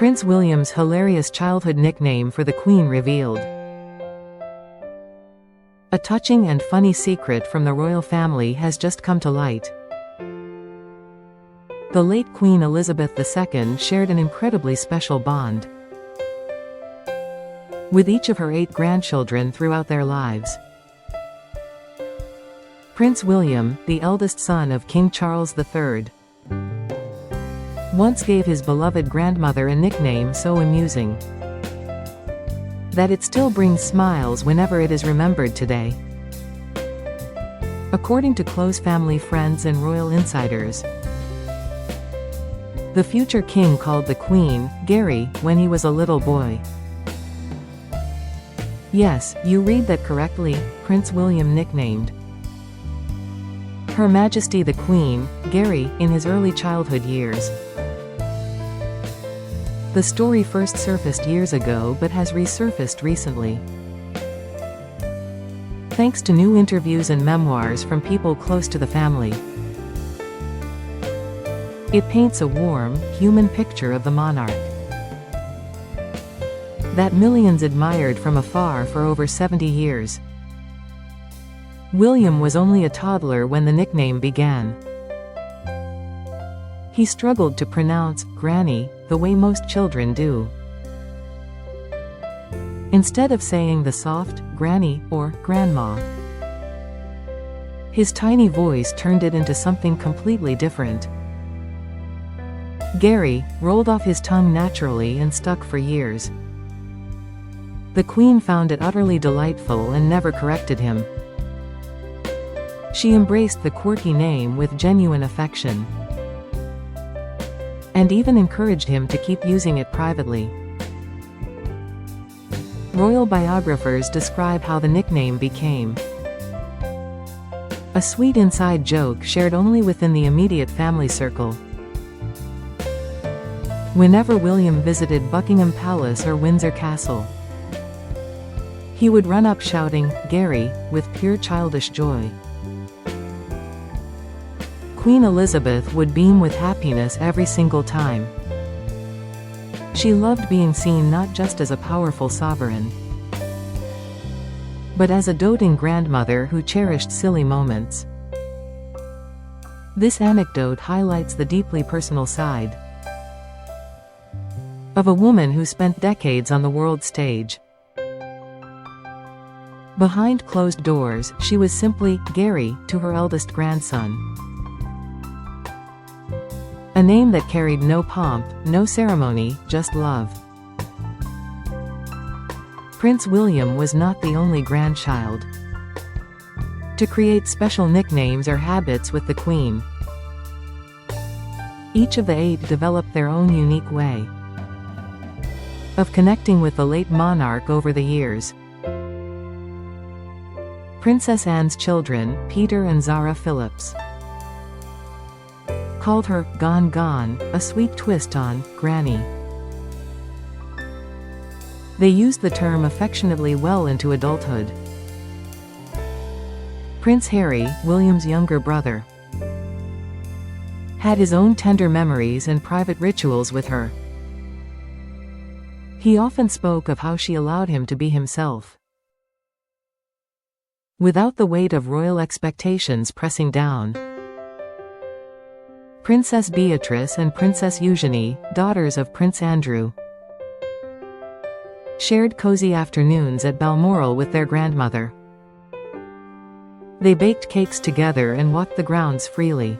Prince William's hilarious childhood nickname for the Queen revealed. A touching and funny secret from the royal family has just come to light. The late Queen Elizabeth II shared an incredibly special bond with each of her 8 grandchildren throughout their lives. Prince William, the eldest son of King Charles III, once gave his beloved grandmother a nickname so amusing that it still brings smiles whenever it is remembered today. According to close family friends and royal insiders, the future king called the Queen Gary when he was a little boy. Yes, you read that correctly, Prince William nicknamed Her Majesty the Queen Gary in his early childhood years. The story first surfaced years ago but has resurfaced recently, thanks to new interviews and memoirs from people close to the family. It paints a warm, human picture of the monarch that millions admired from afar for over 70 years. William was only a toddler when the nickname began. He struggled to pronounce Granny the way most children do. Instead of saying the soft Granny or Grandma, his tiny voice turned it into something completely different. Gary rolled off his tongue naturally and stuck for years. The Queen found it utterly delightful and never corrected him. She embraced the quirky name with genuine affection, and even encouraged him to keep using it privately. Royal biographers describe how the nickname became a sweet inside joke shared only within the immediate family circle. Whenever William visited Buckingham Palace or Windsor Castle, he would run up shouting, "Gary," with pure childish joy. Queen Elizabeth would beam with happiness every single time. She loved being seen not just as a powerful sovereign, but as a doting grandmother who cherished silly moments. This anecdote highlights the deeply personal side of a woman who spent decades on the world stage. Behind closed doors, she was simply Gary to her eldest grandson. A name that carried no pomp, no ceremony, just love. Prince William was not the only grandchild to create special nicknames or habits with the Queen. Each of the 8 developed their own unique way of connecting with the late monarch over the years. Princess Anne's children, Peter and Zara Phillips, called her Gone Gone, a sweet twist on Granny. They used the term affectionately well into adulthood. Prince Harry, William's younger brother, had his own tender memories and private rituals with her. He often spoke of how she allowed him to be himself, without the weight of royal expectations pressing down. Princess Beatrice and Princess Eugenie, daughters of Prince Andrew, shared cozy afternoons at Balmoral with their grandmother. They baked cakes together and walked the grounds freely.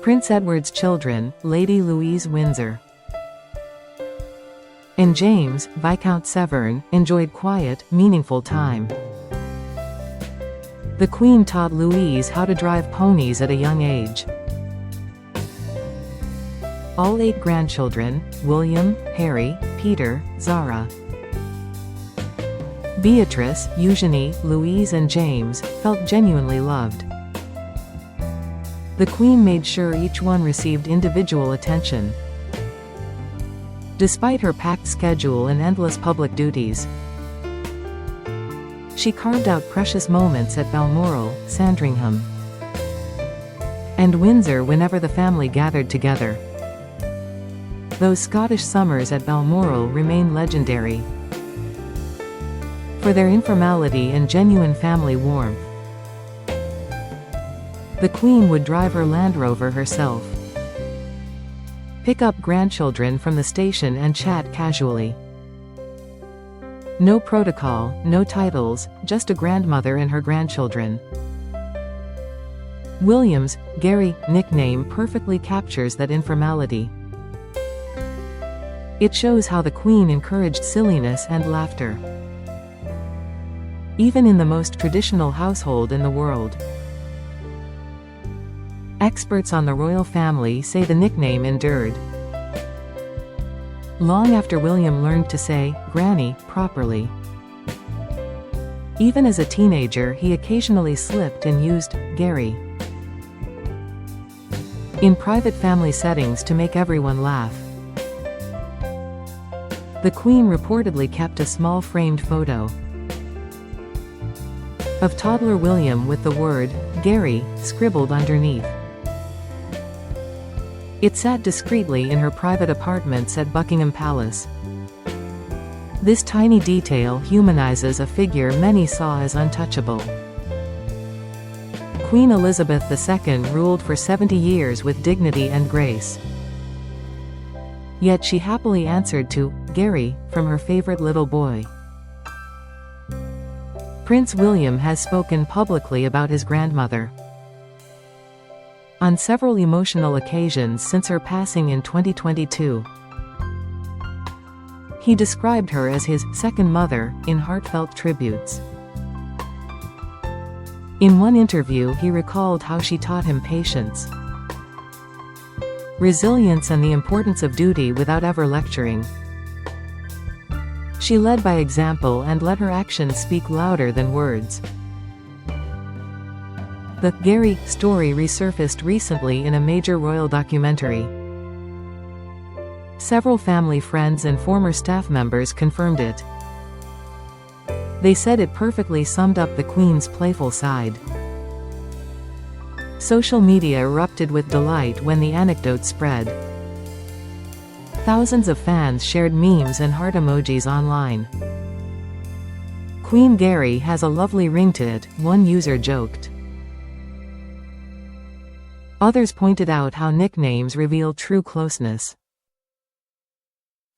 Prince Edward's children, Lady Louise Windsor and James, Viscount Severn, enjoyed quiet, meaningful time. The Queen taught Louise how to drive ponies at a young age. All 8 grandchildren, William, Harry, Peter, Zara, Beatrice, Eugenie, Louise and James, felt genuinely loved. The Queen made sure each one received individual attention. Despite her packed schedule and endless public duties, she carved out precious moments at Balmoral, Sandringham, and Windsor whenever the family gathered together. Those Scottish summers at Balmoral remain legendary for their informality and genuine family warmth. The Queen would drive her Land Rover herself, pick up grandchildren from the station and chat casually. No protocol, no titles, just a grandmother and her grandchildren. William's Gary nickname perfectly captures that informality. It shows how the Queen encouraged silliness and laughter, even in the most traditional household in the world. Experts on the royal family say the nickname endured long after William learned to say "Granny" properly. Even as a teenager, he occasionally slipped and used "Gary" in private family settings to make everyone laugh. The Queen reportedly kept a small framed photo of toddler William with the word "Gary" scribbled underneath. It sat discreetly in her private apartments at Buckingham Palace. This tiny detail humanizes a figure many saw as untouchable. Queen Elizabeth II ruled for 70 years with dignity and grace. Yet she happily answered to "Gary" from her favorite little boy. Prince William has spoken publicly about his grandmother on several emotional occasions since her passing in 2022. He described her as his second mother in heartfelt tributes. In one interview, he recalled how she taught him patience, resilience, and the importance of duty without ever lecturing. She led by example and let her actions speak louder than words. The Gary story resurfaced recently in a major royal documentary. Several family friends and former staff members confirmed it. They said it perfectly summed up the Queen's playful side. Social media erupted with delight when the anecdote spread. Thousands of fans shared memes and heart emojis online. "Queen Gary has a lovely ring to it," one user joked. Others pointed out how nicknames reveal true closeness.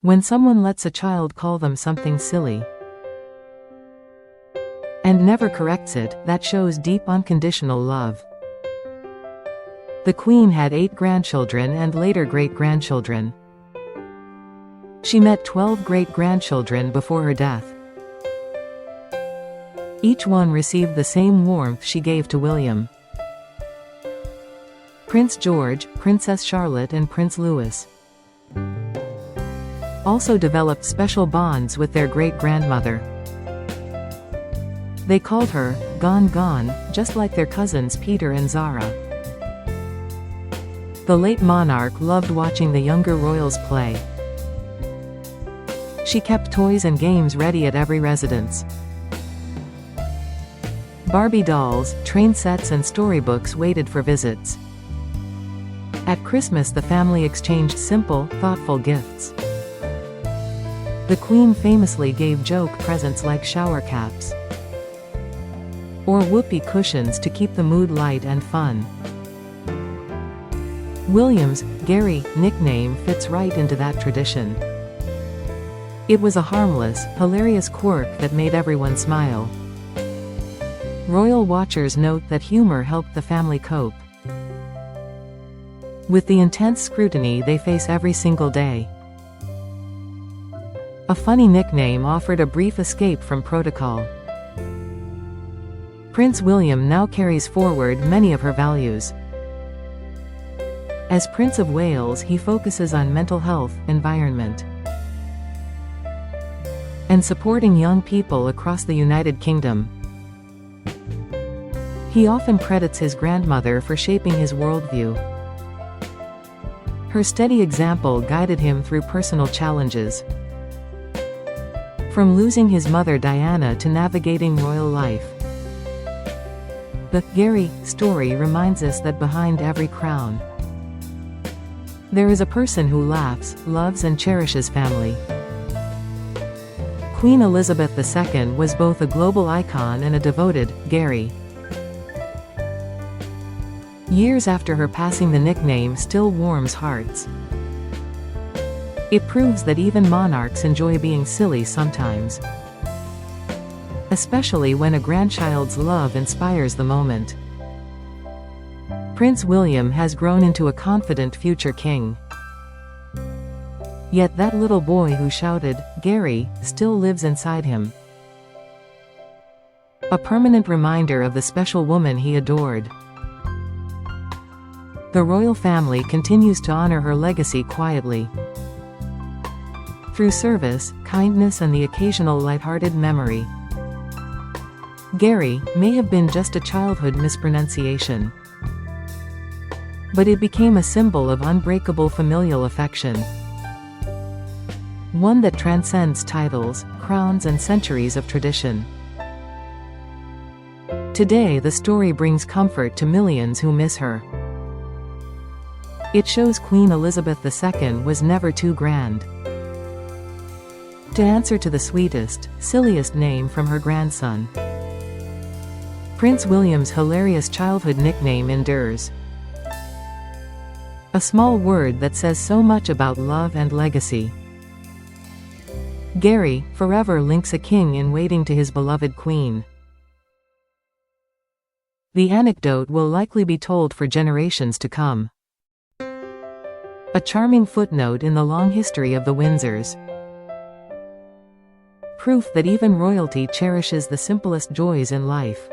When someone lets a child call them something silly and never corrects it, that shows deep unconditional love. The Queen had 8 grandchildren and later great-grandchildren. She met 12 great-grandchildren before her death. Each one received the same warmth she gave to William. Prince George, Princess Charlotte, and Prince Louis also developed special bonds with their great-grandmother. They called her Gone Gone, just like their cousins Peter and Zara. The late monarch loved watching the younger royals play. She kept toys and games ready at every residence. Barbie dolls, train sets, and storybooks waited for visits. At Christmas, the family exchanged simple, thoughtful gifts. The Queen famously gave joke presents like shower caps or whoopee cushions to keep the mood light and fun. William's Gary nickname fits right into that tradition. It was a harmless, hilarious quirk that made everyone smile. Royal watchers note that humor helped the family cope with the intense scrutiny they face every single day. A funny nickname offered a brief escape from protocol. Prince William now carries forward many of her values. As Prince of Wales, he focuses on mental health, environment, and supporting young people across the United Kingdom. He often credits his grandmother for shaping his worldview. Her steady example guided him through personal challenges, from losing his mother Diana to navigating royal life. The Gary story reminds us that behind every crown There is a person who laughs, loves and cherishes family. Queen Elizabeth II was both a global icon and a devoted, Gary. Years after her passing, the nickname still warms hearts. It proves that even monarchs enjoy being silly sometimes, especially when a grandchild's love inspires the moment. Prince William has grown into a confident future king. Yet that little boy who shouted, "Gary," still lives inside him. A permanent reminder of the special woman he adored. The royal family continues to honor her legacy quietly, through service, kindness and the occasional lighthearted memory. Gary may have been just a childhood mispronunciation, but it became a symbol of unbreakable familial affection. One that transcends titles, crowns and centuries of tradition. Today the story brings comfort to millions who miss her. It shows Queen Elizabeth II was never too grand to answer to the sweetest, silliest name from her grandson. Prince William's hilarious childhood nickname endures. A small word that says so much about love and legacy. Gary forever links a king in waiting to his beloved queen. The anecdote will likely be told for generations to come. A charming footnote in the long history of the Windsors. Proof that even royalty cherishes the simplest joys in life.